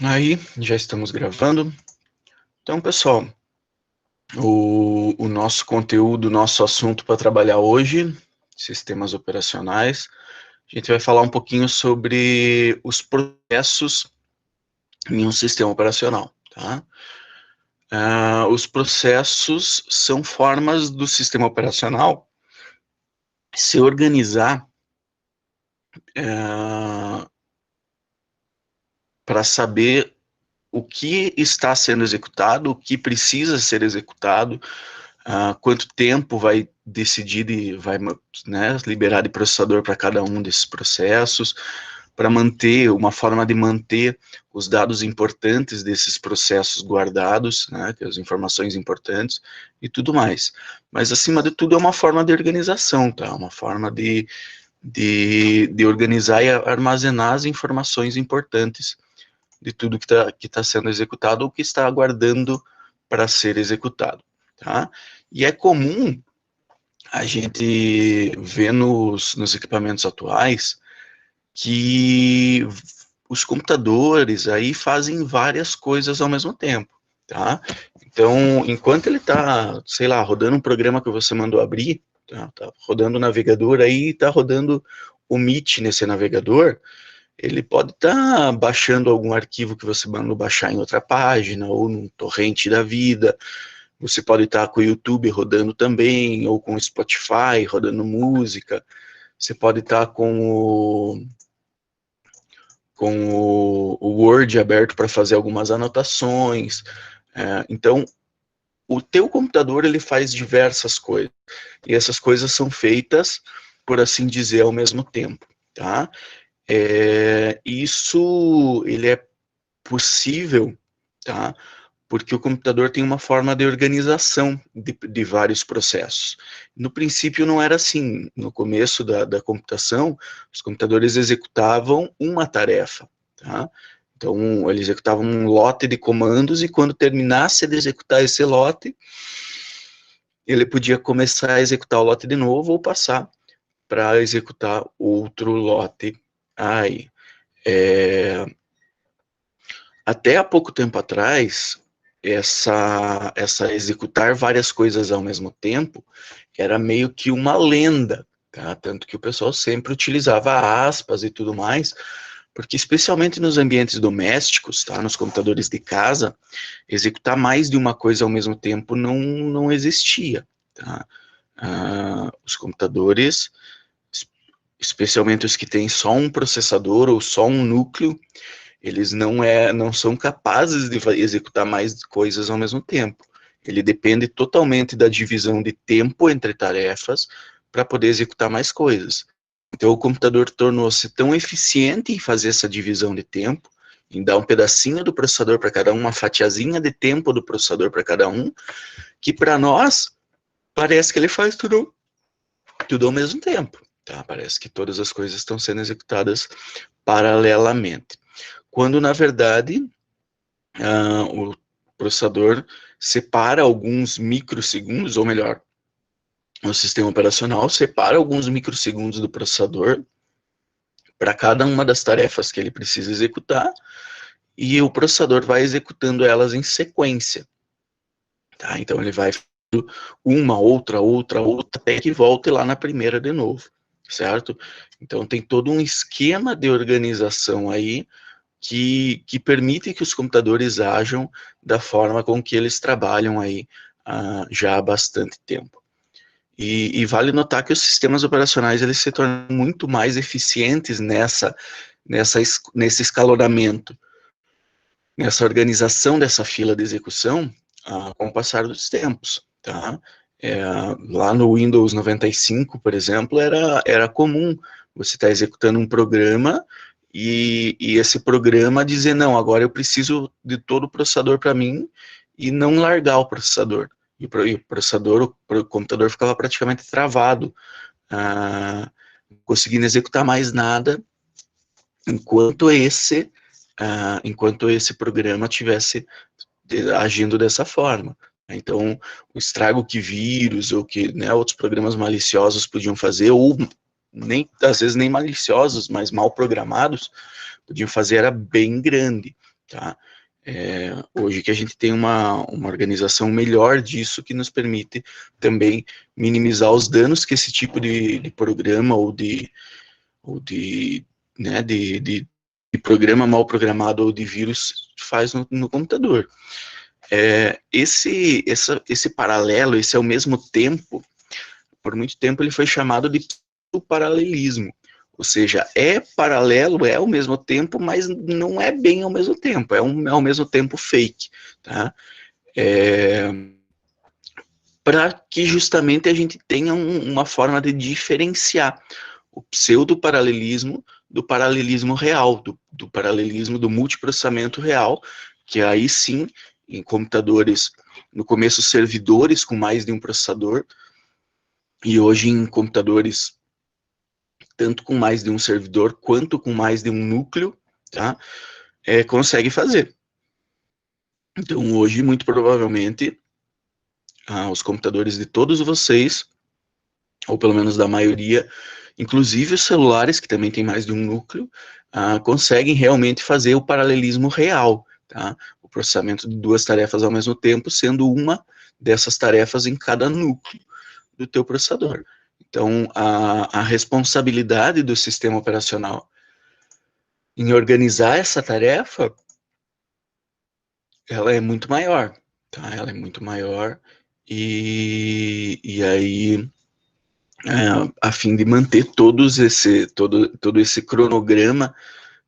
Aí, já estamos gravando. Então, pessoal, o nosso conteúdo, o nosso assunto para trabalhar hoje, sistemas operacionais, a gente vai falar um pouquinho sobre os processos em um sistema operacional, tá? Os processos são formas do sistema operacional se organizar para saber o que está sendo executado, o que precisa ser executado, quanto tempo vai decidir e vai, né, liberar de processador para cada um desses processos, para manter, uma forma de manter os dados importantes desses processos guardados, né, que as informações importantes e tudo mais. Mas, acima de tudo, é uma forma de organização, tá? Uma forma de organizar e armazenar as informações importantes de tudo que tá sendo executado ou que está aguardando para ser executado, tá? E é comum a gente ver nos equipamentos atuais que os computadores aí fazem várias coisas ao mesmo tempo, tá? Então, enquanto ele está, sei lá, rodando um programa que você mandou abrir, tá rodando o navegador aí, tá rodando o Meet nesse navegador, ele pode estar baixando algum arquivo que você mandou baixar em outra página, ou num torrente da vida. Você pode estar com o YouTube rodando também, ou com o Spotify rodando música. Você pode estar com o Word aberto para fazer algumas anotações. Então, o teu computador ele faz diversas coisas. E essas coisas são feitas, por assim dizer, ao mesmo tempo, tá? Isso ele é possível, tá? Porque o computador tem uma forma de organização de vários processos. No princípio não era assim. No começo da computação, os computadores executavam uma tarefa, tá? Então, ele executava um lote de comandos e quando terminasse de executar esse lote, ele podia começar a executar o lote de novo ou passar para executar outro lote aí. Até há pouco tempo atrás, essa executar várias coisas ao mesmo tempo era meio que uma lenda, tá? Tanto que o pessoal sempre utilizava aspas e tudo mais, porque especialmente nos ambientes domésticos, tá? Nos computadores de casa, executar mais de uma coisa ao mesmo tempo não existia, tá? Os computadores, especialmente os que têm só um processador ou só um núcleo, eles não são capazes de executar mais coisas ao mesmo tempo. Ele depende totalmente da divisão de tempo entre tarefas para poder executar mais coisas. Então, o computador tornou-se tão eficiente em fazer essa divisão de tempo, em dar um pedacinho do processador para cada um, uma fatiazinha de tempo do processador para cada um, que para nós parece que ele faz tudo ao mesmo tempo. Tá? Parece que todas as coisas estão sendo executadas paralelamente. Quando, na verdade, o processador separa alguns microsegundos, ou melhor, o sistema operacional separa alguns microsegundos do processador para cada uma das tarefas que ele precisa executar, e o processador vai executando elas em sequência. Tá? Então ele vai fazendo uma, outra, até que volte lá na primeira de novo, certo? Então tem todo um esquema de organização aí que permite que os computadores ajam da forma com que eles trabalham aí já há bastante tempo. E vale notar que os sistemas operacionais eles se tornam muito mais eficientes nesse escalonamento, nessa organização dessa fila de execução com o passar dos tempos, tá? Lá no Windows 95, por exemplo, era comum você estar executando um programa e esse programa dizer, não, agora eu preciso de todo o processador para mim e não largar o processador. E o processador, o computador ficava praticamente travado, conseguindo executar mais nada enquanto esse programa tivesse agindo dessa forma. Então, o estrago que vírus ou que, né, outros programas maliciosos podiam fazer, ou às vezes nem maliciosos, mas mal programados, podiam fazer era bem grande. tá? Hoje que a gente tem uma organização melhor disso, que nos permite também minimizar os danos que esse tipo de programa né, de programa mal programado ou de vírus faz no computador. Esse paralelo, esse ao mesmo tempo, por muito tempo ele foi chamado de paralelismo. Ou seja, é paralelo, é ao mesmo tempo, mas não é bem ao mesmo tempo, é ao mesmo tempo fake, tá? Para que justamente a gente tenha uma forma de diferenciar o pseudo-paralelismo do paralelismo real, do paralelismo do multiprocessamento real, que aí sim, em computadores, no começo servidores com mais de um processador, e hoje em computadores tanto com mais de um servidor quanto com mais de um núcleo, tá? Consegue fazer. Então hoje, muito provavelmente, os computadores de todos vocês, ou pelo menos da maioria, inclusive os celulares, que também tem mais de um núcleo, conseguem realmente fazer o paralelismo real, tá? O processamento de duas tarefas ao mesmo tempo, sendo uma dessas tarefas em cada núcleo do teu processador. Então, a responsabilidade do sistema operacional em organizar essa tarefa, ela é muito maior, tá? Ela é muito maior, e aí a fim de manter todo esse cronograma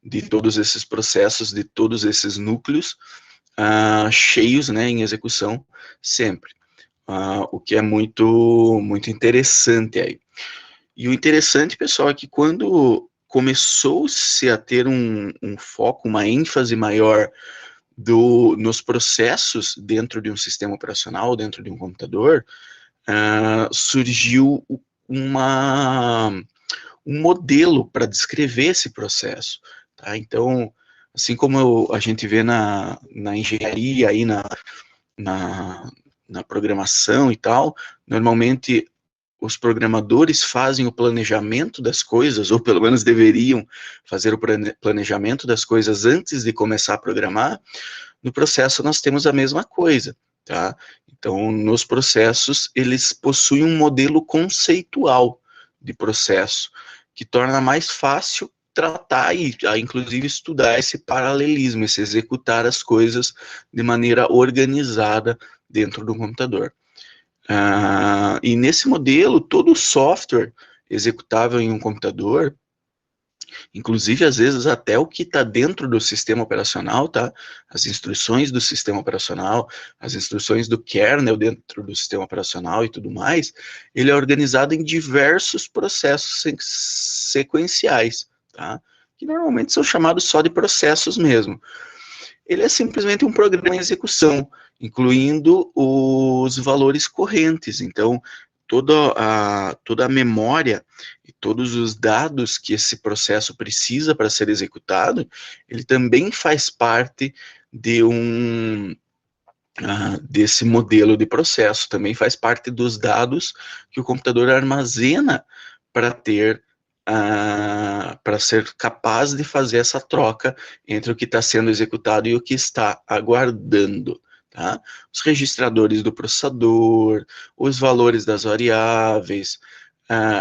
de todos esses processos, de todos esses núcleos cheios, né, em execução sempre. O que é muito interessante aí. E o interessante, pessoal, é que quando começou-se a ter um foco, uma ênfase maior nos processos dentro de um sistema operacional, dentro de um computador, surgiu uma, um modelo para descrever esse processo. Tá? Então, assim como a gente vê na engenharia, aí na programação e tal, normalmente os programadores fazem o planejamento das coisas, ou pelo menos deveriam fazer o planejamento das coisas antes de começar a programar. No processo nós temos a mesma coisa, tá? Então, nos processos, eles possuem um modelo conceitual de processo, que torna mais fácil tratar e, inclusive, estudar esse paralelismo, esse executar as coisas de maneira organizada dentro do computador. E nesse modelo, todo software executável em um computador, inclusive às vezes até o que está dentro do sistema operacional, tá? As instruções do sistema operacional, as instruções do kernel dentro do sistema operacional e tudo mais, ele é organizado em diversos processos sequenciais, tá? Que normalmente são chamados só de processos mesmo. Ele é simplesmente um programa em execução, incluindo os valores correntes. Então, toda a memória e todos os dados que esse processo precisa para ser executado, ele também faz parte de desse modelo de processo, também faz parte dos dados que o computador armazena para ter para ser capaz de fazer essa troca entre o que está sendo executado e o que está aguardando. Tá? Os registradores do processador, os valores das variáveis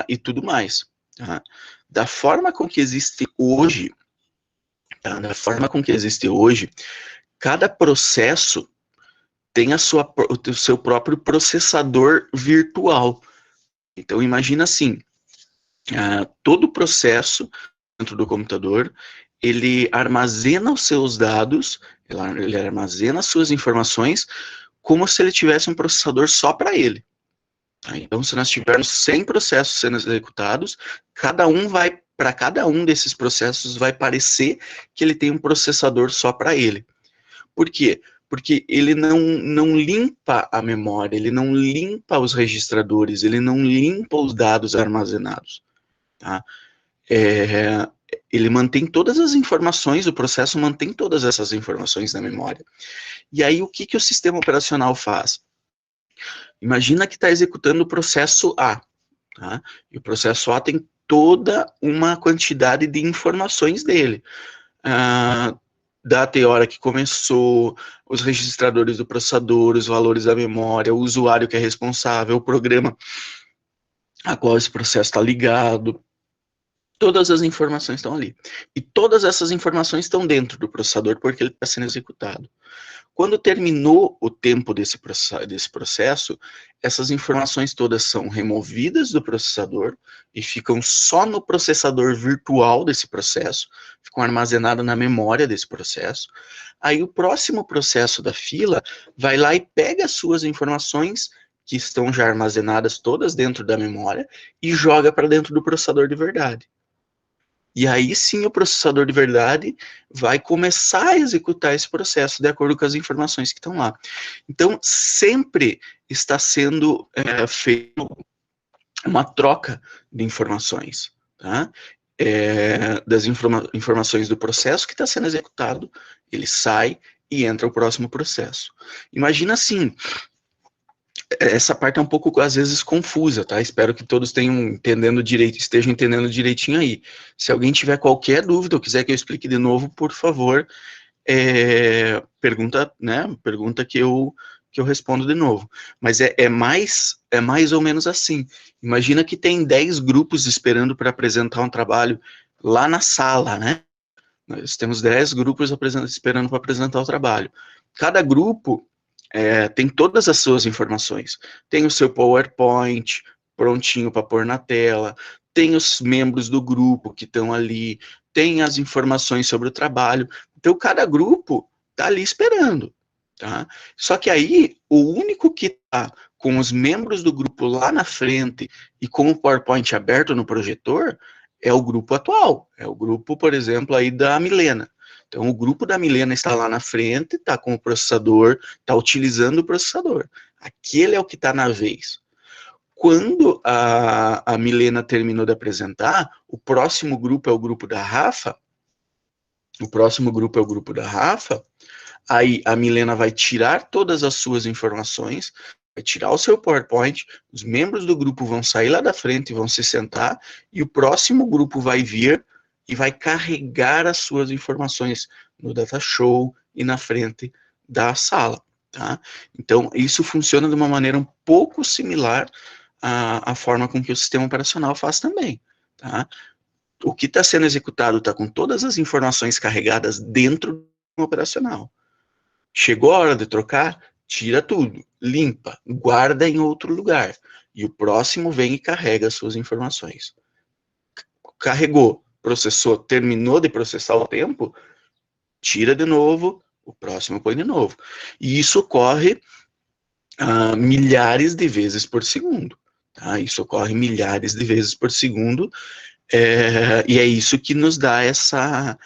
e tudo mais. Tá? Da forma com que existe hoje, cada processo tem o seu próprio processador virtual. Então, imagina assim, todo processo dentro do computador, ele armazena os seus dados, ele armazena as suas informações, como se ele tivesse um processador só para ele. Tá? Então, se nós tivermos 100 processos sendo executados, para cada um desses processos vai parecer que ele tem um processador só para ele. Por quê? Porque ele não limpa a memória, ele não limpa os registradores, ele não limpa os dados armazenados. Tá? Ele mantém todas as informações, o processo mantém todas essas informações na memória. E aí, o que o sistema operacional faz? Imagina que está executando o processo A, tá? E o processo A tem toda uma quantidade de informações dele. data e hora que começou, os registradores do processador, os valores da memória, o usuário que é responsável, o programa a qual esse processo está ligado. Todas as informações estão ali. E todas essas informações estão dentro do processador porque ele está sendo executado. Quando terminou o tempo desse processo, essas informações todas são removidas do processador e ficam só no processador virtual desse processo, ficam armazenadas na memória desse processo. Aí o próximo processo da fila vai lá e pega as suas informações, que estão já armazenadas todas dentro da memória, e joga para dentro do processador de verdade. E aí sim o processador de verdade vai começar a executar esse processo de acordo com as informações que estão lá. Então, sempre está sendo feita uma troca de informações, tá? Das informações do processo que está sendo executado, ele sai e entra o próximo processo. Imagina assim, essa parte é um pouco, às vezes, confusa, tá? Espero que todos estejam entendendo direitinho aí. Se alguém tiver qualquer dúvida ou quiser que eu explique de novo, por favor, pergunta, né? Pergunta que eu respondo de novo. Mas é mais ou menos assim. Imagina que tem 10 grupos esperando para apresentar um trabalho lá na sala, né? Nós temos 10 grupos esperando para apresentar o trabalho. Cada grupo tem todas as suas informações. Tem o seu PowerPoint prontinho para pôr na tela, tem os membros do grupo que estão ali, tem as informações sobre o trabalho. Então, cada grupo está ali esperando. Tá? Só que aí, o único que está com os membros do grupo lá na frente e com o PowerPoint aberto no projetor é o grupo atual. É o grupo, por exemplo, aí da Milena. Então, o grupo da Milena está lá na frente, está com o processador, está utilizando o processador. Aquele é o que está na vez. Quando a Milena terminou de apresentar, o próximo grupo é o grupo da Rafa. O próximo grupo é o grupo da Rafa. Aí a Milena vai tirar todas as suas informações, vai tirar o seu PowerPoint, os membros do grupo vão sair lá da frente e vão se sentar, e o próximo grupo vai vir e vai carregar as suas informações no data show e na frente da sala, tá? Então, isso funciona de uma maneira um pouco similar à forma com que o sistema operacional faz também, tá? O que está sendo executado está com todas as informações carregadas dentro do sistema operacional. Chegou a hora de trocar, tira tudo, limpa, guarda em outro lugar. E o próximo vem e carrega as suas informações. Carregou, processou, terminou de processar o tempo, tira de novo, o próximo põe de novo. E isso ocorre milhares de vezes por segundo. Tá? Isso ocorre milhares de vezes por segundo, e é isso que nos dá essa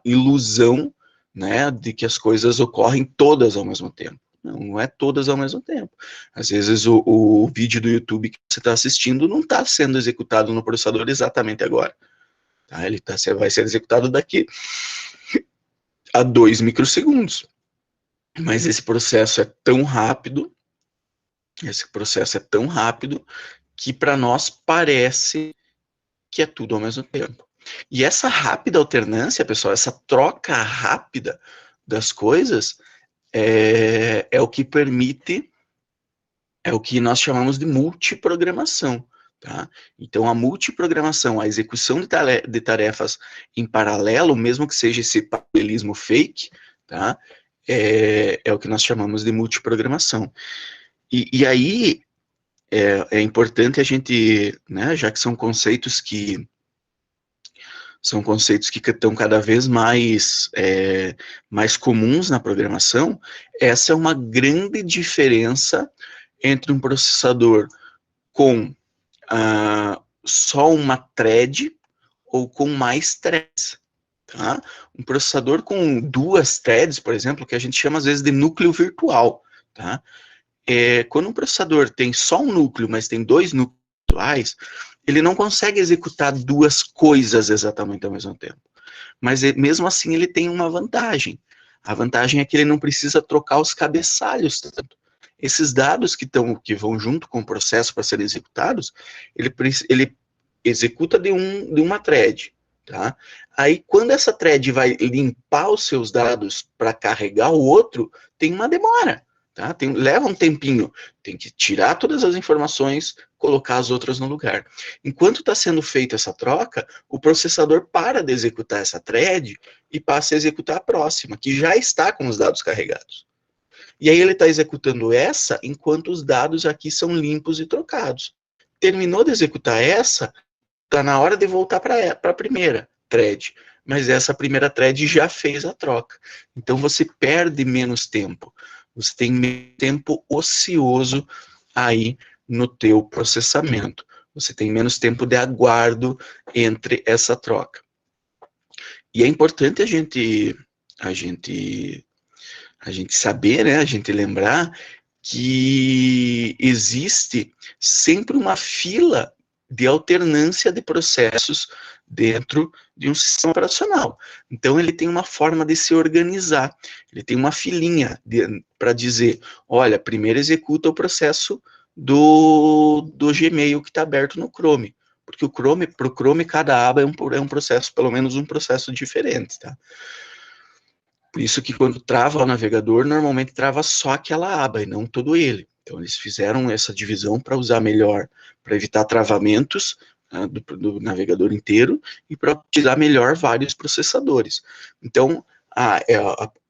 ilusão, né, de que as coisas ocorrem todas ao mesmo tempo. Não é todas ao mesmo tempo. Às vezes o vídeo do YouTube que você está assistindo não está sendo executado no processador exatamente agora. Tá? Ele vai ser executado daqui a 2 microsegundos. Mas esse processo é tão rápido, que para nós parece que é tudo ao mesmo tempo. E essa rápida alternância, pessoal, essa troca rápida das coisas é o que permite, é o que nós chamamos de multiprogramação. Tá? Então, a multiprogramação, a execução de tarefas em paralelo, mesmo que seja esse paralelismo fake, tá? É o que nós chamamos de multiprogramação. E aí, é importante a gente, né, já que são conceitos que estão cada vez mais comuns na programação, essa é uma grande diferença entre um processador com só uma thread ou com mais threads. Tá? Um processador com 2 threads, por exemplo, que a gente chama às vezes de núcleo virtual. Tá? Quando um processador tem só um núcleo, mas tem 2 núcleos virtuais, ele não consegue executar 2 coisas exatamente ao mesmo tempo. Mas mesmo assim ele tem uma vantagem. A vantagem é que ele não precisa trocar os cabeçalhos tanto. Esses dados que vão junto com o processo para serem executados, ele executa de uma thread. tá? Aí, quando essa thread vai limpar os seus dados para carregar o outro, tem uma demora, tá? Leva um tempinho, tem que tirar todas as informações, colocar as outras no lugar. Enquanto está sendo feita essa troca, o processador para de executar essa thread e passa a executar a próxima, que já está com os dados carregados. E aí ele está executando essa enquanto os dados aqui são limpos e trocados. Terminou de executar essa, está na hora de voltar para a primeira thread. Mas essa primeira thread já fez a troca. Então você perde menos tempo. Você tem menos tempo ocioso aí no teu processamento. Você tem menos tempo de aguardo entre essa troca. E é importante a gente saber, né, a gente lembrar que existe sempre uma fila de alternância de processos dentro de um sistema operacional. Então, ele tem uma forma de se organizar, ele tem uma filinha para dizer, olha, primeiro executa o processo do Gmail que está aberto no Chrome, porque para o Chrome, cada aba é um processo, pelo menos um processo diferente, tá? Por isso que quando trava o navegador, normalmente trava só aquela aba e não todo ele. Então eles fizeram essa divisão para usar melhor, para evitar travamentos do navegador inteiro e para utilizar melhor vários processadores. Então,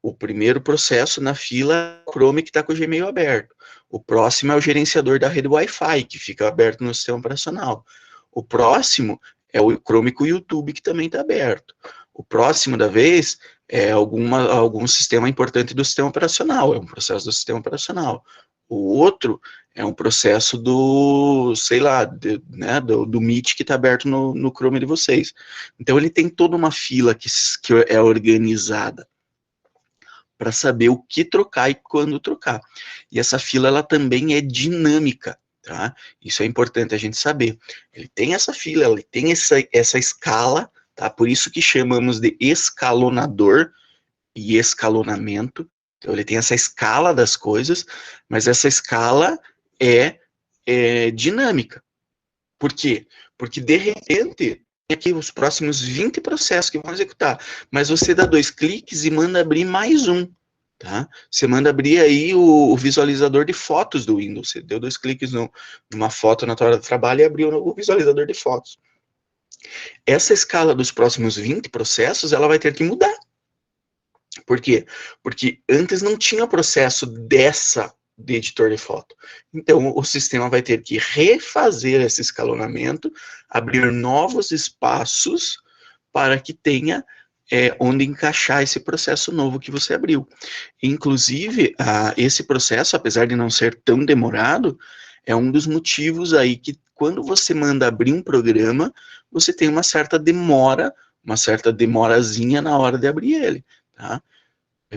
o primeiro processo na fila é o Chrome que está com o Gmail aberto. O próximo é o gerenciador da rede Wi-Fi, que fica aberto no sistema operacional. O próximo é o Chrome com o YouTube, que também está aberto. O próximo da vez é algum sistema importante do sistema operacional, é um processo do sistema operacional. O outro é um processo do, sei lá, do Meet que está aberto no Chrome de vocês. Então ele tem toda uma fila que é organizada para saber o que trocar e quando trocar. E essa fila ela também é dinâmica, tá? Isso é importante a gente saber. Ele tem essa fila, ele tem essa escala, tá? Por isso que chamamos de escalonador e escalonamento. Então ele tem essa escala das coisas, mas essa escala é dinâmica. Por quê? Porque de repente tem aqui os próximos 20 processos que vão executar, mas você dá 2 cliques e manda abrir mais um, tá? Você manda abrir aí o visualizador de fotos do Windows. Você deu 2 cliques numa foto na tua hora de trabalho e abriu o visualizador de fotos. Essa escala dos próximos 20 processos, ela vai ter que mudar. Por quê? Porque antes não tinha processo de editor de foto. Então, o sistema vai ter que refazer esse escalonamento, abrir novos espaços para que tenha onde encaixar esse processo novo que você abriu. Inclusive, esse processo, apesar de não ser tão demorado, é um dos motivos aí que quando você manda abrir um programa, você tem uma certa demorazinha na hora de abrir ele, tá?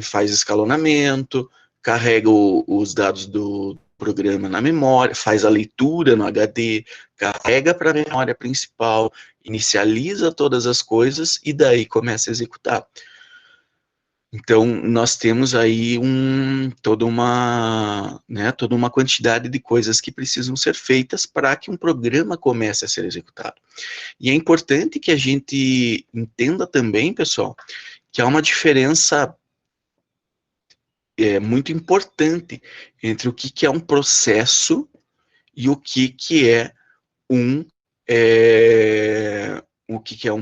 Faz escalonamento, carrega os dados do programa na memória, faz a leitura no HD, carrega para a memória principal, inicializa todas as coisas e daí começa a executar. Então, nós temos aí toda uma quantidade de coisas que precisam ser feitas para que um programa comece a ser executado. E é importante que a gente entenda também, pessoal, que há uma diferença muito importante entre o que é um processo e o que é um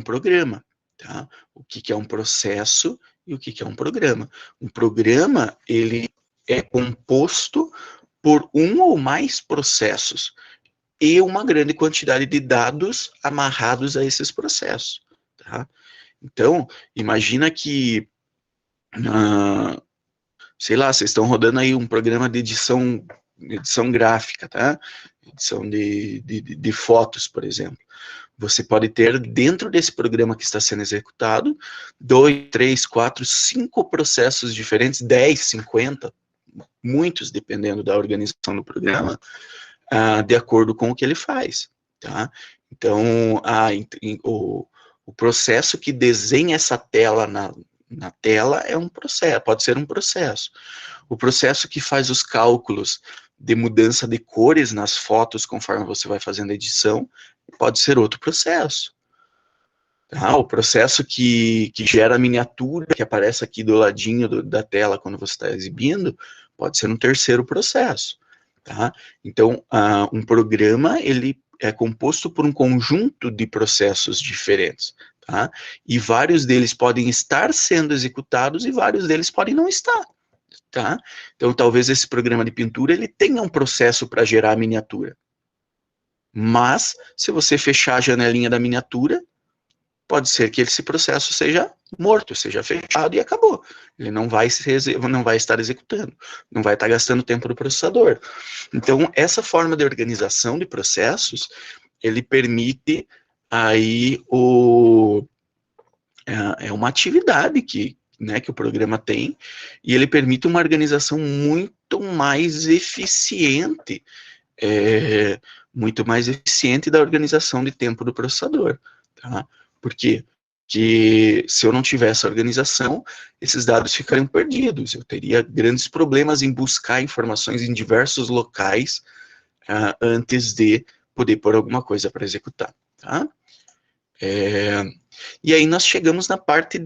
programa, tá? O que é um processo e o que é um programa. Um programa, ele é composto por um ou mais processos e uma grande quantidade de dados amarrados a esses processos, tá? Então, imagina que sei lá, vocês estão rodando aí um programa de edição gráfica, tá? Edição de fotos, por exemplo. Você pode ter, dentro desse programa que está sendo executado, 2, 3, 4, 5 processos diferentes, 10, 50, muitos, dependendo da organização do programa, de acordo com o que ele faz, tá? Então, o processo que desenha essa tela na tela é um processo, pode ser um processo. O processo que faz os cálculos de mudança de cores nas fotos conforme você vai fazendo a edição pode ser outro processo. Tá? O processo que gera a miniatura, que aparece aqui do ladinho da tela quando você está exibindo, pode ser um terceiro processo. Tá? Então, um programa, ele é composto por um conjunto de processos diferentes. Tá? E vários deles podem estar sendo executados e vários deles podem não estar. Tá? Então, talvez esse programa de pintura ele tenha um processo para gerar a miniatura. Mas, se você fechar a janelinha da miniatura, pode ser que esse processo seja morto, seja fechado e acabou. Ele não vai estar executando, não vai estar gastando tempo do processador. Então, essa forma de organização de processos, ele permite aí uma atividade que o programa tem, e ele permite uma organização muito mais eficiente, da organização de tempo do processador. Tá? Por quê? Porque se eu não tivesse organização, esses dados ficariam perdidos. Eu teria grandes problemas em buscar informações em diversos locais antes de poder pôr alguma coisa para executar. Tá? E aí nós chegamos na parte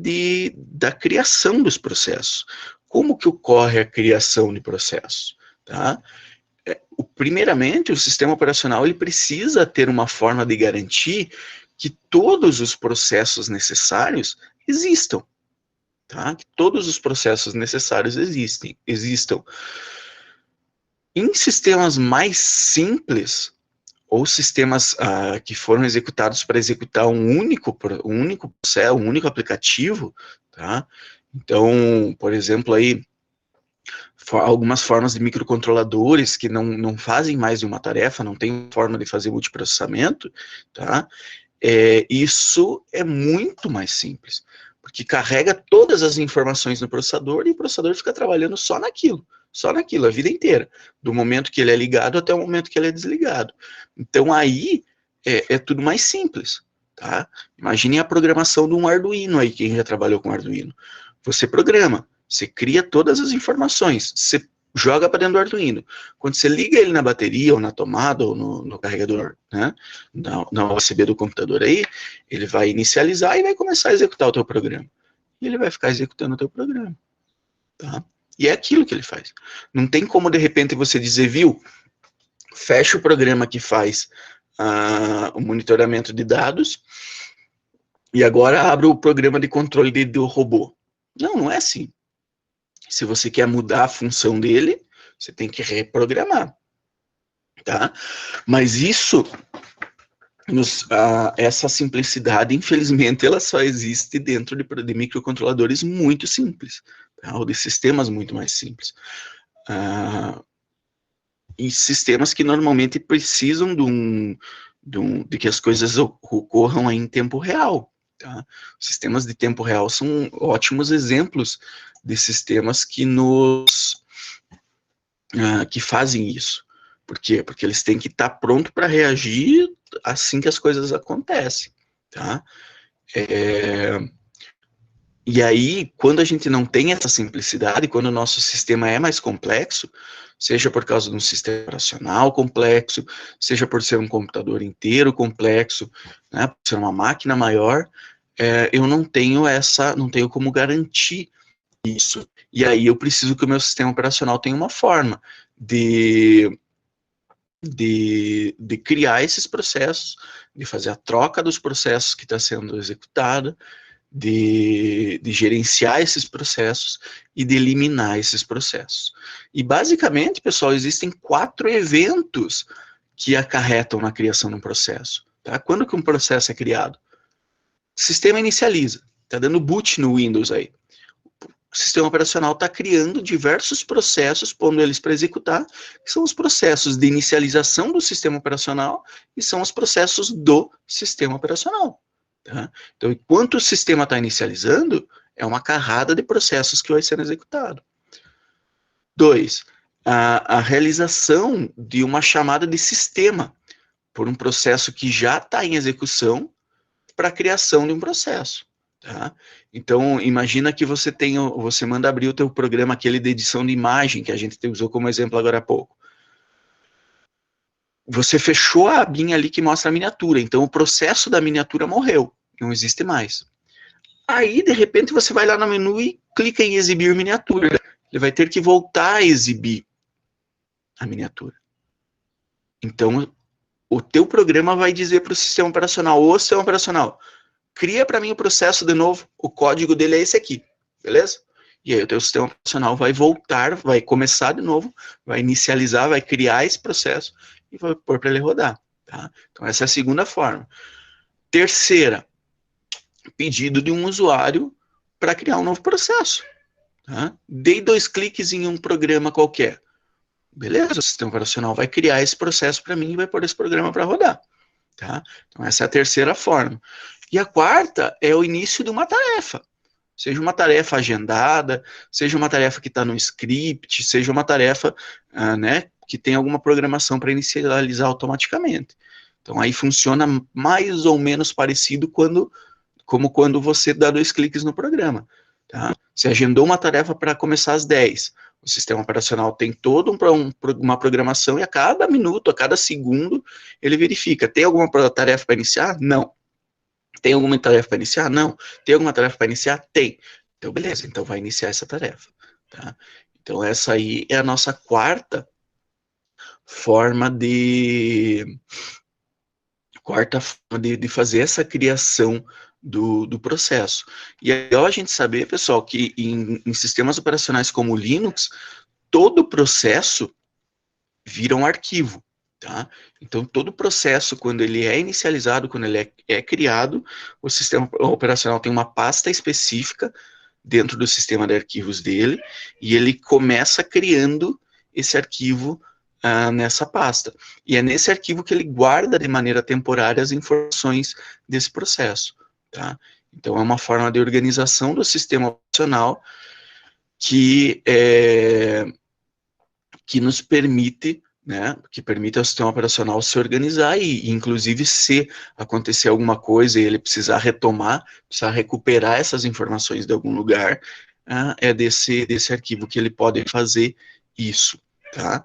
da criação dos processos. Como que ocorre a criação de processos? Tá? Primeiramente, o sistema operacional ele precisa ter uma forma de garantir que todos os processos necessários existam. Tá? Que todos os processos necessários existam. Em sistemas mais simples, ou sistemas que foram executados para executar um único processo, um único aplicativo, tá? Então, por exemplo, aí, algumas formas de microcontroladores que não fazem mais de uma tarefa, não tem forma de fazer multiprocessamento, tá? Isso é muito mais simples, porque carrega todas as informações no processador e o processador fica trabalhando só naquilo, a vida inteira, do momento que ele é ligado até o momento que ele é desligado. Então aí é tudo mais simples, tá? Imagine a programação de um Arduino aí, quem já trabalhou com Arduino. Você programa, você cria todas as informações, você joga para dentro do Arduino. Quando você liga ele na bateria, ou na tomada, ou no carregador, né, na USB do computador aí, ele vai inicializar e vai começar a executar o teu programa. E ele vai ficar executando o teu programa. Tá? E é aquilo que ele faz. Não tem como, de repente, você dizer, viu, fecha o programa que faz o monitoramento de dados e agora abre o programa de controle do robô. Não é assim. Se você quer mudar a função dele, você tem que reprogramar, tá? Mas essa simplicidade, infelizmente, ela só existe dentro de microcontroladores muito simples, tá? Ou de sistemas muito mais simples. E sistemas que normalmente precisam de que as coisas ocorram em tempo real. Tá? Sistemas de tempo real são ótimos exemplos de sistemas que fazem isso. Por quê? Porque eles têm que estar pronto para reagir assim que as coisas acontecem. Tá? E aí, quando a gente não tem essa simplicidade, quando o nosso sistema é mais complexo, seja por causa de um sistema operacional complexo, seja por ser um computador inteiro complexo, né, por ser uma máquina maior, eu não tenho como garantir isso. E aí eu preciso que o meu sistema operacional tenha uma forma de criar esses processos, de fazer a troca dos processos que está sendo executada, de gerenciar esses processos e de eliminar esses processos. E basicamente, pessoal, existem 4 eventos que acarretam na criação de um processo. Tá? Quando que um processo é criado? O sistema inicializa, está dando boot no Windows aí. O sistema operacional está criando diversos processos, pondo eles para executar, que são os processos de inicialização do sistema operacional e são os processos do sistema operacional. Tá? Então, enquanto o sistema está inicializando, é uma carrada de processos que vai sendo executado. 2, a realização de uma chamada de sistema por um processo que já está em execução para a criação de um processo. Tá? Então, imagina que você manda abrir o teu programa, aquele de edição de imagem, que a gente usou como exemplo agora há pouco. Você fechou a abinha ali que mostra a miniatura, então o processo da miniatura morreu. não existe mais. Aí, de repente, você vai lá no menu e clica em exibir miniatura. Ele vai ter que voltar a exibir a miniatura. Então, o teu programa vai dizer para o sistema operacional, ô sistema operacional, cria para mim o processo de novo, o código dele é esse aqui, beleza? E aí o teu sistema operacional vai voltar, vai começar de novo, vai inicializar, vai criar esse processo e vai pôr para ele rodar. Tá? Então essa é a segunda forma. Terceira, pedido de um usuário para criar um novo processo. Tá? Dei 2 cliques em um programa qualquer. Beleza, o sistema operacional vai criar esse processo para mim e vai pôr esse programa para rodar. Tá? Então essa é a terceira forma. E a quarta é o início de uma tarefa. Seja uma tarefa agendada, seja uma tarefa que está no script, seja uma tarefa né, que tem alguma programação para inicializar automaticamente. Então aí funciona mais ou menos parecido como quando você dá 2 cliques no programa. Tá? Você agendou uma tarefa para começar às 10. O sistema operacional tem toda uma programação e a cada minuto, a cada segundo, ele verifica, tem alguma tarefa para iniciar? Não. Tem alguma tarefa para iniciar? Não. Tem alguma tarefa para iniciar? Tem. Então, beleza, então vai iniciar essa tarefa. Tá? Então, essa aí é a nossa quarta forma de fazer essa criação do processo. E é legal a gente saber, pessoal, que em sistemas operacionais como o Linux, todo processo vira um arquivo. Tá? Então, todo processo, quando ele é inicializado, quando ele é criado, o sistema operacional tem uma pasta específica dentro do sistema de arquivos dele, e ele começa criando esse arquivo nessa pasta. E é nesse arquivo que ele guarda de maneira temporária as informações desse processo. Tá? Então, é uma forma de organização do sistema operacional que nos permite, né, que permite ao sistema operacional se organizar e, inclusive, se acontecer alguma coisa e ele precisar retomar, precisar recuperar essas informações de algum lugar, é desse arquivo que ele pode fazer isso, tá?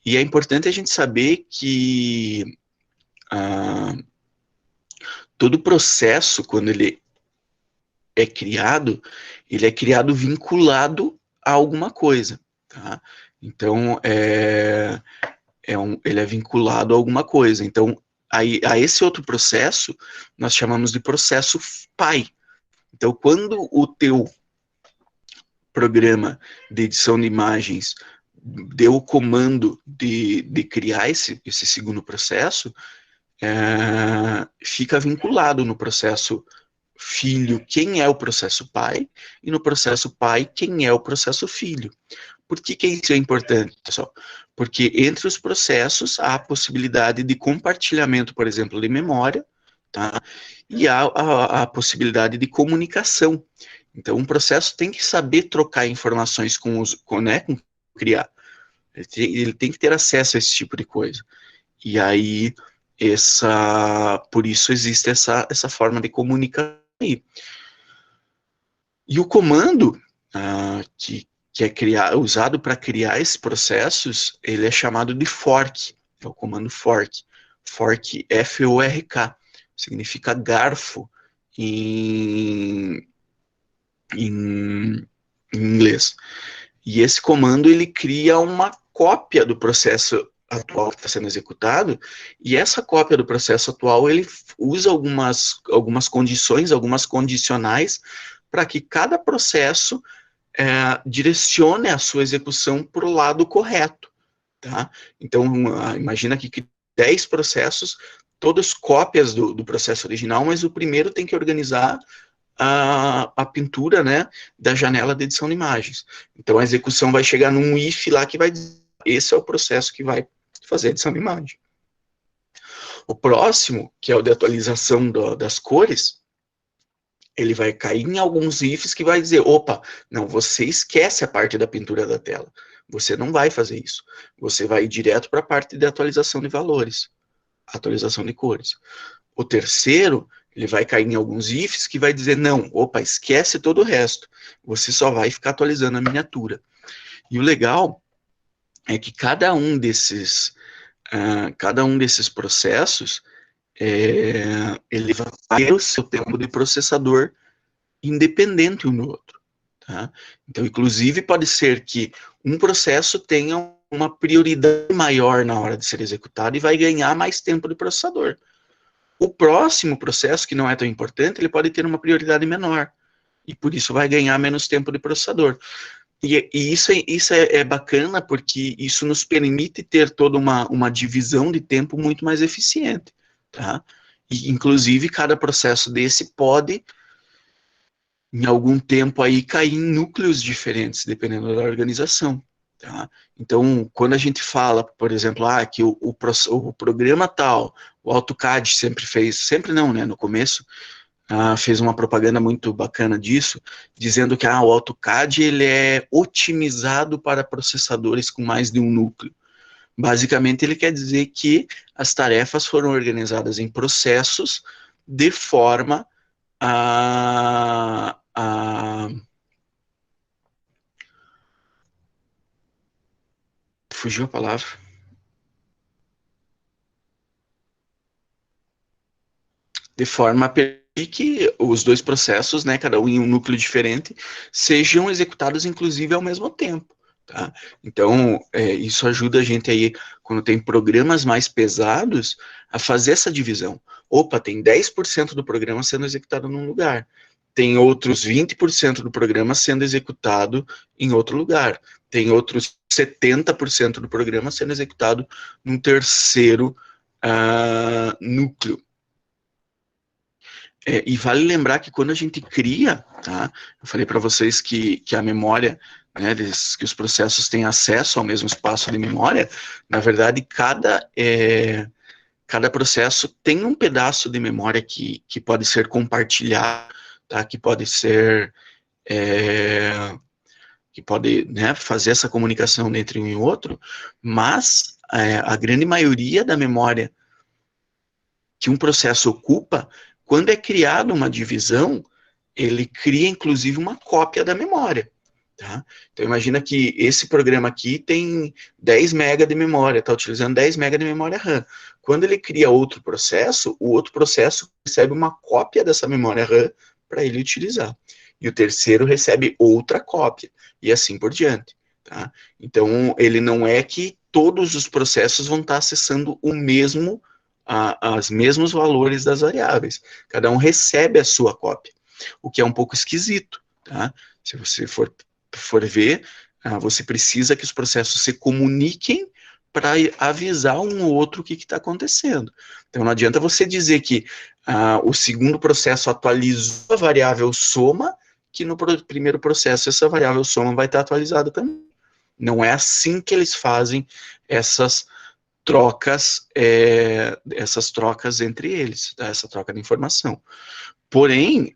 E é importante a gente saber que todo processo, quando ele é criado vinculado a alguma coisa, tá? Então, ele é vinculado a alguma coisa. Então, a esse outro processo, nós chamamos de processo pai. Então, quando o teu programa de edição de imagens deu o comando de criar esse segundo processo, fica vinculado no processo filho quem é o processo pai, e no processo pai quem é o processo filho. Por que isso é importante, pessoal? Porque entre os processos há a possibilidade de compartilhamento, por exemplo, de memória, tá? E há a possibilidade de comunicação. Então, um processo tem que saber trocar informações com criar. Ele tem que ter acesso a esse tipo de coisa. E aí, por isso existe essa forma de comunicação aí. E o comando que é usado para criar esses processos, ele é chamado de fork, é o comando fork. Fork, F-O-R-K, significa garfo em inglês. E esse comando, ele cria uma cópia do processo atual que está sendo executado, e essa cópia do processo atual, ele usa algumas condições, algumas condicionais, para que cada processo direcione a sua execução para o lado correto. Tá? Então, imagina que 10 processos, todas cópias do processo original, mas o primeiro tem que organizar a pintura, né, da janela de edição de imagens. Então, a execução vai chegar num if lá que vai dizer, esse é o processo que vai fazer a edição de imagem. O próximo, que é o de atualização das cores, ele vai cair em alguns ifs que vai dizer, opa, não, você esquece a parte da pintura da tela. Você não vai fazer isso. Você vai direto para a parte de atualização de valores, atualização de cores. O terceiro, ele vai cair em alguns ifs que vai dizer, não, opa, esquece todo o resto. Você só vai ficar atualizando a miniatura. E o legal é que cada um desses processos, ele vai ter o seu tempo de processador independente um do outro. Tá? Então, inclusive, pode ser que um processo tenha uma prioridade maior na hora de ser executado e vai ganhar mais tempo de processador. O próximo processo, que não é tão importante, ele pode ter uma prioridade menor, e por isso vai ganhar menos tempo de processador. E isso é bacana, porque isso nos permite ter toda uma divisão de tempo muito mais eficiente. Tá? E, inclusive, cada processo desse pode, em algum tempo, aí, cair em núcleos diferentes, dependendo da organização. Tá? Então, quando a gente fala, por exemplo, que o programa tal, o AutoCAD sempre fez, sempre não, né, no começo, fez uma propaganda muito bacana disso, dizendo que o AutoCAD ele é otimizado para processadores com mais de um núcleo. Basicamente, ele quer dizer que as tarefas foram organizadas em processos de forma a fugiu a palavra. De forma a permitir que os dois processos, né, cada um em um núcleo diferente, sejam executados inclusive ao mesmo tempo. Tá? Então, isso ajuda a gente aí, quando tem programas mais pesados, a fazer essa divisão. Opa, tem 10% do programa sendo executado num lugar, tem outros 20% do programa sendo executado em outro lugar, tem outros 70% do programa sendo executado num terceiro núcleo. E vale lembrar que quando a gente cria, tá? Eu falei para vocês que a memória, né, que os processos têm acesso ao mesmo espaço de memória, na verdade, cada processo tem um pedaço de memória que pode ser compartilhado, tá? Que pode ser, que pode, né, fazer essa comunicação entre um e outro, mas a grande maioria da memória que um processo ocupa, quando é criada uma divisão, ele cria inclusive uma cópia da memória. Tá? Então imagina que esse programa aqui tem 10 MB de memória, está utilizando 10 MB de memória RAM. Quando ele cria outro processo, o outro processo recebe uma cópia dessa memória RAM para ele utilizar. E o terceiro recebe outra cópia, e assim por diante. Tá? Então ele não é que todos os processos vão estar acessando o mesmo os mesmos valores das variáveis. Cada um recebe a sua cópia, o que é um pouco esquisito. Tá? Se você for ver, você precisa que os processos se comuniquem para avisar um ou outro o que está acontecendo. Então, não adianta você dizer que o segundo processo atualizou a variável soma, que no primeiro processo essa variável soma vai estar atualizada também. Não é assim que eles fazem essas trocas entre eles, tá? Essa troca de informação. Porém,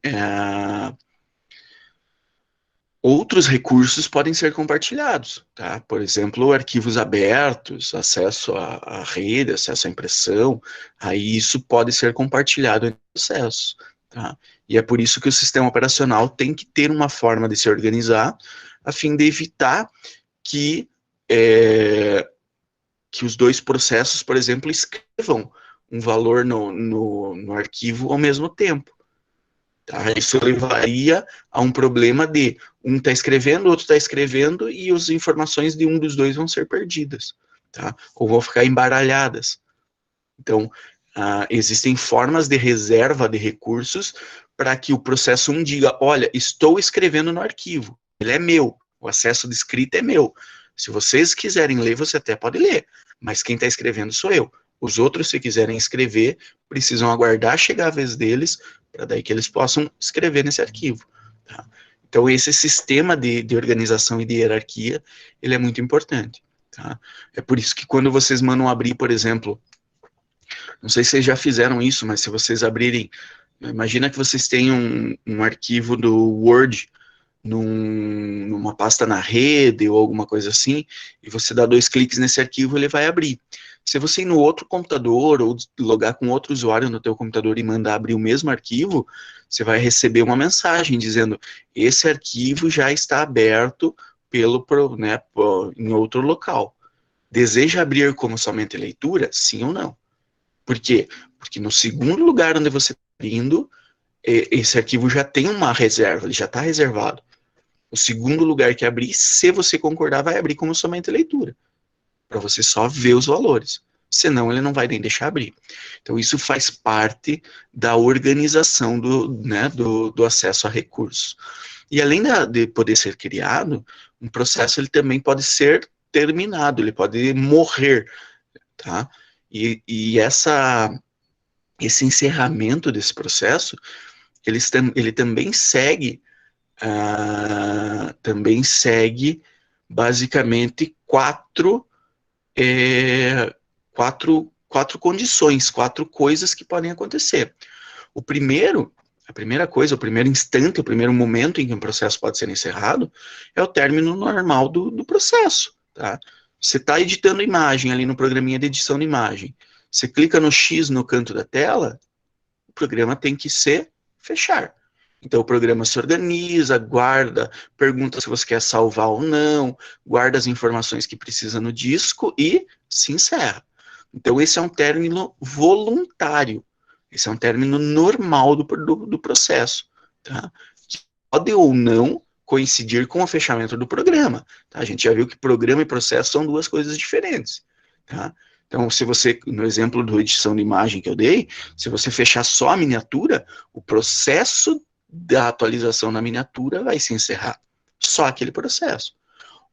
outros recursos podem ser compartilhados, tá? Por exemplo, arquivos abertos, acesso à rede, acesso à impressão, aí isso pode ser compartilhado em processos, tá? E é por isso que o sistema operacional tem que ter uma forma de se organizar, a fim de evitar que os dois processos, por exemplo, escrevam um valor no arquivo ao mesmo tempo. Tá? Isso levaria a um problema de um está escrevendo, o outro está escrevendo, e as informações de um dos dois vão ser perdidas, tá? Ou vão ficar embaralhadas. Então, existem formas de reserva de recursos para que o processo diga, olha, estou escrevendo no arquivo, ele é meu, o acesso de escrita é meu. Se vocês quiserem ler, você até pode ler, mas quem está escrevendo sou eu. Os outros, se quiserem escrever, precisam aguardar chegar a vez deles, para daí que eles possam escrever nesse arquivo. Tá? Então, esse sistema de organização e de hierarquia, ele é muito importante. Tá? É por isso que quando vocês mandam abrir, por exemplo, não sei se vocês já fizeram isso, mas se vocês abrirem, imagina que vocês têm um arquivo do Word numa pasta na rede ou alguma coisa assim, e você dá 2 cliques nesse arquivo, ele vai abrir. Se você ir no outro computador ou logar com outro usuário no teu computador e mandar abrir o mesmo arquivo, você vai receber uma mensagem dizendo, esse arquivo já está aberto em outro local. Deseja abrir como somente leitura? Sim ou não? Por quê? Porque no segundo lugar onde você está abrindo, esse arquivo já tem uma reserva, ele já está reservado. O segundo lugar que abrir, se você concordar, vai abrir como somente leitura, para você só ver os valores. Senão, ele não vai nem deixar abrir. Então, isso faz parte da organização do acesso a recursos. E além de poder ser criado, um processo ele também pode ser terminado, ele pode morrer, tá? E esse encerramento desse processo, ele também segue basicamente quatro condições, 4 coisas que podem acontecer. A primeira coisa, o primeiro instante, o primeiro momento em que um processo pode ser encerrado é o término normal do processo, tá? Você está editando imagem ali no programinha de edição de imagem, você clica no X no canto da tela, o programa tem que se fechar. Então o programa se organiza, guarda, pergunta se você quer salvar ou não, guarda as informações que precisa no disco e se encerra. Então esse é um término voluntário, esse é um término normal do processo, tá? Que pode ou não coincidir com o fechamento do programa, tá? A gente já viu que programa e processo são 2 coisas diferentes, tá? Então, se você, no exemplo da edição de imagem que eu dei, se você fechar só a miniatura, o processo da atualização na miniatura vai se encerrar. Só aquele processo.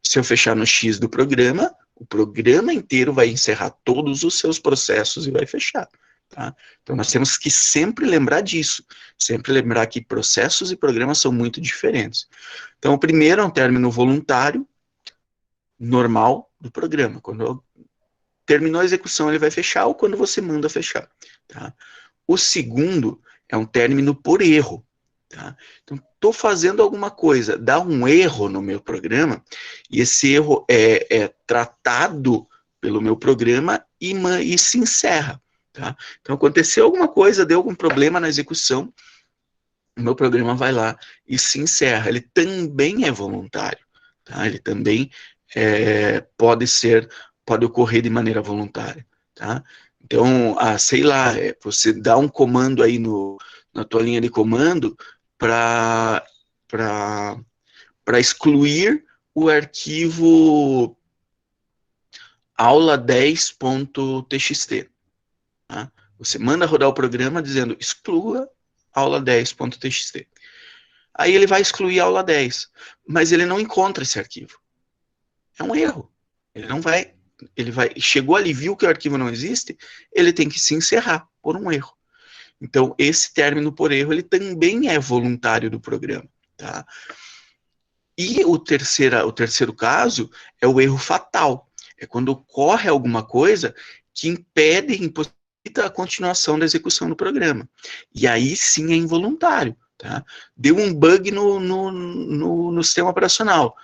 Se eu fechar no X do programa, o programa inteiro vai encerrar todos os seus processos e vai fechar. Tá? Então, nós temos que sempre lembrar disso. Sempre lembrar que processos e programas são muito diferentes. Então, o primeiro é um término voluntário, normal do programa. Quando terminou a execução, ele vai fechar, ou quando você manda fechar. Tá? O segundo é um término por erro. Tá? Então, estou fazendo alguma coisa, dá um erro no meu programa, e esse erro é tratado pelo meu programa e se encerra. Tá? Então, aconteceu alguma coisa, deu algum problema na execução, o meu programa vai lá e se encerra. Ele também é voluntário. Tá? Ele também pode ocorrer de maneira voluntária. Tá? Então, sei lá, você dá um comando aí na tua linha de comando para excluir o arquivo aula10.txt. Tá? Você manda rodar o programa dizendo exclua aula10.txt. Aí ele vai excluir a aula 10, mas ele não encontra esse arquivo. É um erro. Chegou ali, viu que o arquivo não existe, ele tem que se encerrar por um erro. Então, esse término por erro, ele também é voluntário do programa. Tá? E o terceiro caso é o erro fatal. É quando ocorre alguma coisa que impossibilita a continuação da execução do programa. E aí sim é involuntário. Tá? Deu um bug no sistema operacional.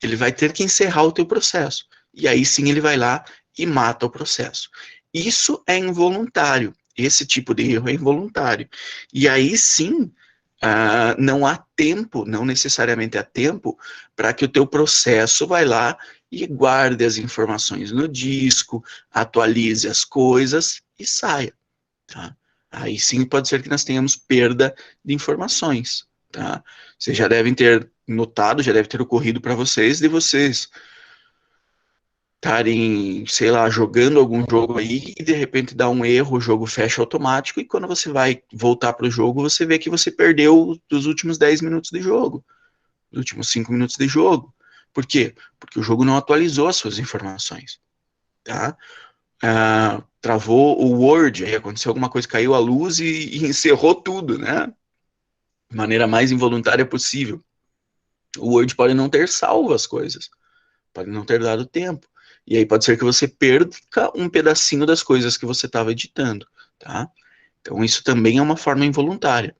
Ele vai ter que encerrar o teu processo. E aí sim ele vai lá e mata o processo. Isso é involuntário. Esse tipo de erro é involuntário. E aí sim, não há tempo, não necessariamente há tempo, para que o teu processo vai lá e guarde as informações no disco, atualize as coisas e saia. Tá? Aí sim pode ser que nós tenhamos perda de informações. Tá? Vocês já devem ter notado, já deve ter ocorrido para vocês, de vocês estarem, sei lá, jogando algum jogo aí e de repente dá um erro, o jogo fecha automático e quando você vai voltar para o jogo, você vê que você perdeu os últimos 10 minutos de jogo, os últimos 5 minutos de jogo. Por quê? Porque o jogo não atualizou as suas informações. Tá? Travou o Word, aí aconteceu alguma coisa, caiu a luz e encerrou tudo, né? De maneira mais involuntária possível. O Word pode não ter salvo as coisas, pode não ter dado tempo. E aí pode ser que você perca um pedacinho das coisas que você estava editando, tá? Então isso também é uma forma involuntária.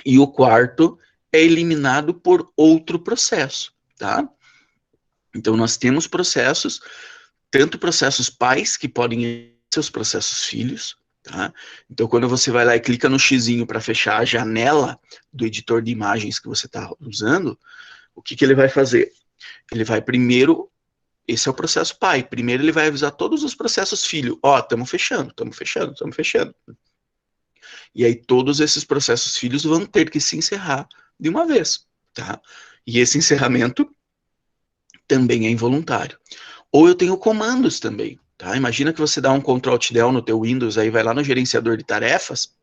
E o quarto é eliminado por outro processo, tá? Então nós temos processos, tanto processos pais, que podem ser seus processos filhos, tá? Então quando você vai lá e clica no xizinho para fechar a janela do editor de imagens que você está usando, o que ele vai fazer? Ele vai primeiro Esse é o processo pai. Primeiro ele vai avisar todos os processos filho. Ó, estamos fechando, estamos fechando, estamos fechando. E aí todos esses processos filhos vão ter que se encerrar de uma vez, tá? E esse encerramento também é involuntário. Ou eu tenho comandos também, tá? Imagina que você dá um Ctrl+Alt+Del no teu Windows, aí vai lá no gerenciador de tarefas,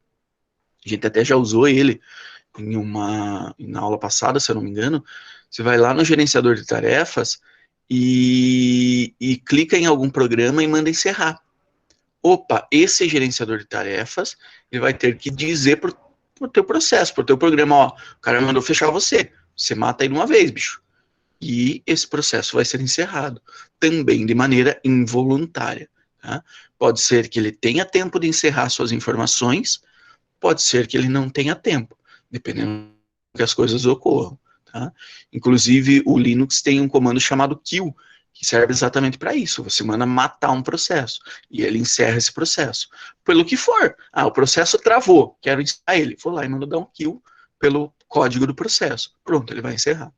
a gente até já usou ele na aula passada, se eu não me engano, você vai lá no gerenciador de tarefas e clica em algum programa e manda encerrar. Opa, esse gerenciador de tarefas, ele vai ter que dizer pro teu processo, pro teu programa, ó, o cara mandou fechar você mata aí de uma vez, bicho. E esse processo vai ser encerrado, também de maneira involuntária. Tá? Pode ser que ele tenha tempo de encerrar suas informações, pode ser que ele não tenha tempo, dependendo que as coisas ocorram. Tá? Inclusive, o Linux tem um comando chamado kill, que serve exatamente para isso. Você manda matar um processo e ele encerra esse processo. Pelo que for. Ah, o processo travou, quero encerrar ele. Vou lá e mando dar um kill pelo código do processo. Pronto, ele vai encerrar.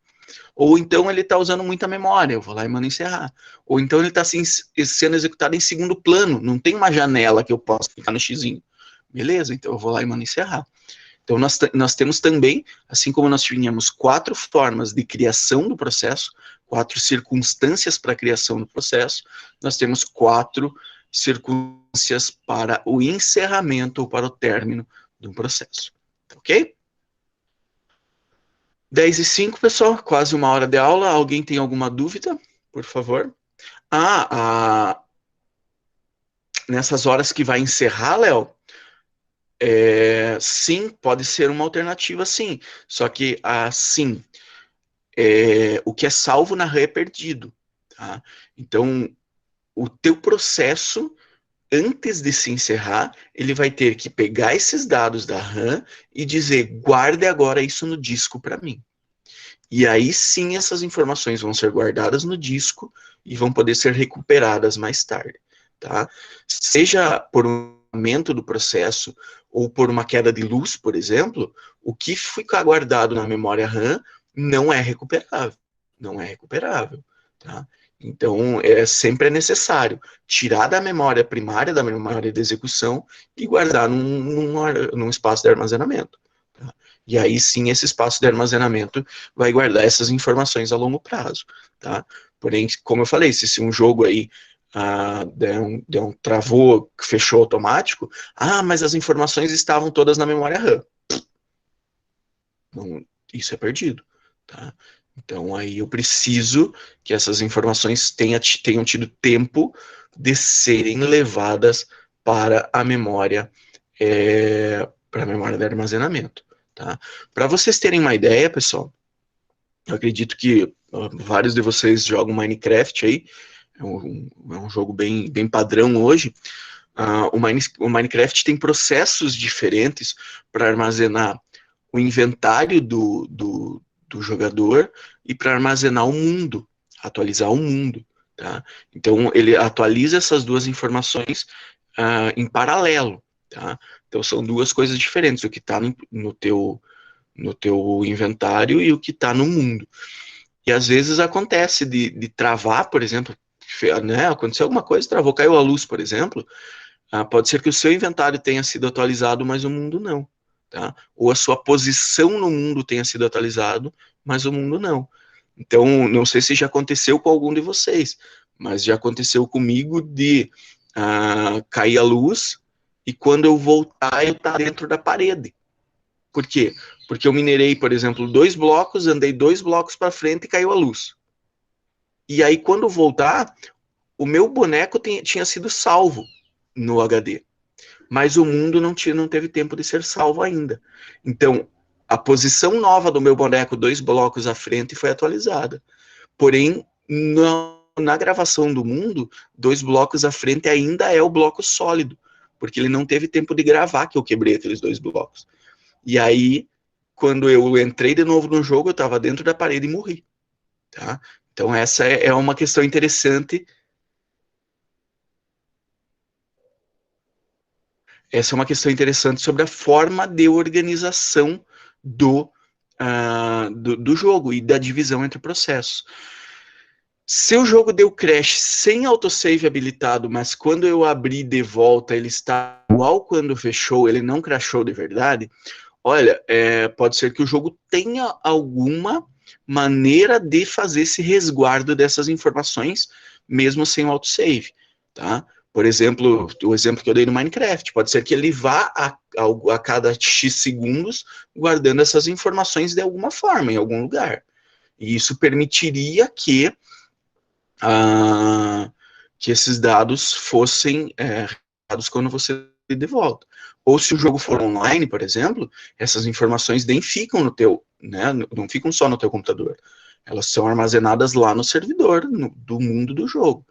Ou então ele está usando muita memória, eu vou lá e mando encerrar. Ou então ele está assim, sendo executado em segundo plano, não tem uma janela que eu possa clicar no xizinho. Beleza, então eu vou lá e mando encerrar. Então nós temos também, assim como nós tínhamos 4 formas de criação do processo, 4 circunstâncias para a criação do processo, nós temos 4 circunstâncias para o encerramento ou para o término de um processo. Ok? 10h05, pessoal, quase uma hora de aula. Alguém tem alguma dúvida, por favor? Nessas horas que vai encerrar, Léo, sim, pode ser uma alternativa, sim. Só que, assim, o que é salvo na RAM é perdido. Tá? Então, o teu processo, antes de se encerrar, ele vai ter que pegar esses dados da RAM e dizer, guarde agora isso no disco para mim. E aí sim essas informações vão ser guardadas no disco e vão poder ser recuperadas mais tarde. Tá? Seja por um aumento do processo ou por uma queda de luz, por exemplo, o que ficar guardado na memória RAM não é recuperável. Não é recuperável. Tá? Então, sempre é necessário tirar da memória primária, da memória de execução, e guardar num espaço de armazenamento. Tá? E aí sim, esse espaço de armazenamento vai guardar essas informações a longo prazo. Tá? Porém, como eu falei, se um jogo aí travou, fechou automático, mas as informações estavam todas na memória RAM. Não, isso é perdido. Tá? Então aí eu preciso que essas informações tenham tido tempo de serem levadas para a memória, para a memória de armazenamento. Tá? Para vocês terem uma ideia, pessoal, eu acredito que vários de vocês jogam Minecraft aí, é um jogo bem padrão hoje. O Minecraft tem processos diferentes para armazenar o inventário do jogador e para armazenar o mundo, atualizar o mundo. Tá? Então, ele atualiza essas duas informações em paralelo. Tá? Então, são duas coisas diferentes, o que está no teu inventário e o que está no mundo. E às vezes acontece de travar, por exemplo, né, aconteceu alguma coisa, travou, caiu a luz, por exemplo, pode ser que o seu inventário tenha sido atualizado, mas o mundo não. Tá? Ou a sua posição no mundo tenha sido atualizado, mas o mundo não. Então, não sei se já aconteceu com algum de vocês, mas já aconteceu comigo de cair a luz e quando eu voltar, eu estar dentro da parede. Por quê? Porque eu minerei, por exemplo, 2 blocos, andei 2 blocos para frente e caiu a luz. E aí, quando voltar, o meu boneco tinha sido salvo no HD. Mas o mundo não teve tempo de ser salvo ainda. Então, a posição nova do meu boneco, 2 blocos à frente, foi atualizada. Porém, na gravação do mundo, 2 blocos à frente ainda é o bloco sólido, porque ele não teve tempo de gravar que eu quebrei aqueles 2 blocos. E aí, quando eu entrei de novo no jogo, eu estava dentro da parede e morri. Tá? Então, essa é uma questão interessante. Essa é uma questão interessante sobre a forma de organização do jogo e da divisão entre processos. Se o jogo deu crash sem autosave habilitado, mas quando eu abri de volta ele está igual quando fechou, ele não crashou de verdade, olha, pode ser que o jogo tenha alguma maneira de fazer esse resguardo dessas informações, mesmo sem o autosave, tá? Por exemplo, o exemplo que eu dei no Minecraft, pode ser que ele vá a cada X segundos guardando essas informações de alguma forma, em algum lugar. E isso permitiria ah, que esses dados fossem dados quando você de volta. Ou se o jogo for online, por exemplo, essas informações nem ficam no teu, né, não ficam só no teu computador. Elas são armazenadas lá no servidor do mundo do jogo.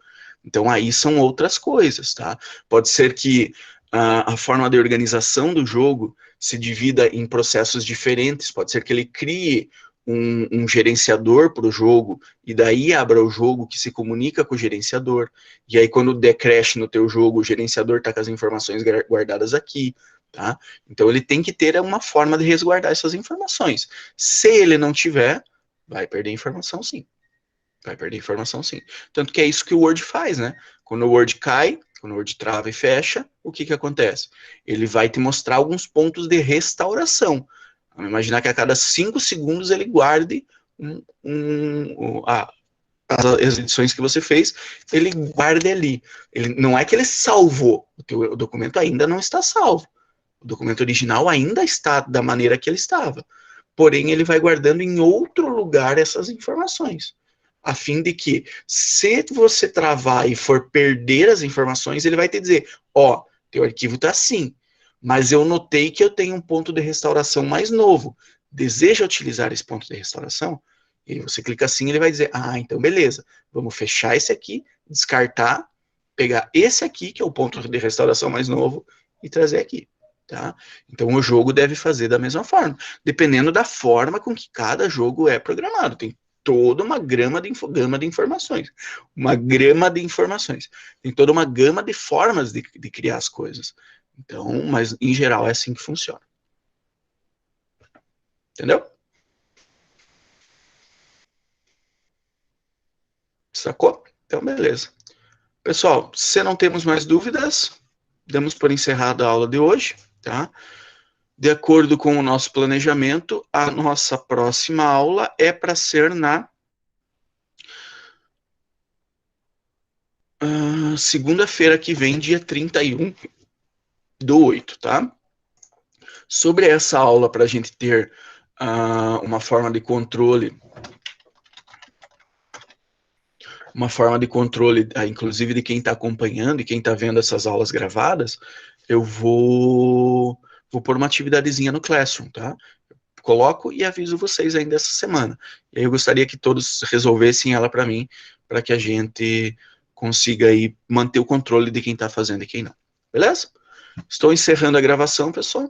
Então aí são outras coisas, tá? Pode ser que a forma de organização do jogo se divida em processos diferentes, pode ser que ele crie um gerenciador para o jogo, e daí abra o jogo que se comunica com o gerenciador, e aí quando der crash no teu jogo, o gerenciador está com as informações guardadas aqui, tá? Então ele tem que ter uma forma de resguardar essas informações. Se ele não tiver, vai perder informação sim. Vai perder informação sim. Tanto que é isso que o Word faz, né? Quando o Word cai, quando o Word trava e fecha, o que que acontece? Ele vai te mostrar alguns pontos de restauração. Vamos imaginar que a cada 5 segundos ele guarde as edições que você fez, ele guarde ali. Ele, não é que ele salvou, o documento ainda não está salvo. O documento original ainda está da maneira que ele estava. Porém, ele vai guardando em outro lugar essas informações, a fim de que, se você travar e for perder as informações, ele vai te dizer, ó, teu arquivo está assim, mas eu notei que eu tenho um ponto de restauração mais novo. Deseja utilizar esse ponto de restauração? E você clica assim, ele vai dizer, ah, então beleza, vamos fechar esse aqui, descartar, pegar esse aqui, que é o ponto de restauração mais novo, e trazer aqui. Tá? Então o jogo deve fazer da mesma forma, dependendo da forma com que cada jogo é programado. Tem toda uma gama de informações. Uma grama de informações. Tem toda uma gama de formas de criar as coisas. Então, mas em geral é assim que funciona. Entendeu? Sacou? Então, beleza. Pessoal, se não temos mais dúvidas, damos por encerrada a aula de hoje, tá? De acordo com o nosso planejamento, a nossa próxima aula é para ser na segunda-feira que vem, dia 31/8, tá? Sobre essa aula, para a gente ter uma forma de controle, inclusive de quem está acompanhando e quem está vendo essas aulas gravadas, eu vou pôr uma atividadezinha no Classroom, tá? Coloco e aviso vocês ainda essa semana. E aí eu gostaria que todos resolvessem ela para mim, para que a gente consiga aí manter o controle de quem está fazendo e quem não. Beleza? Estou encerrando a gravação, pessoal.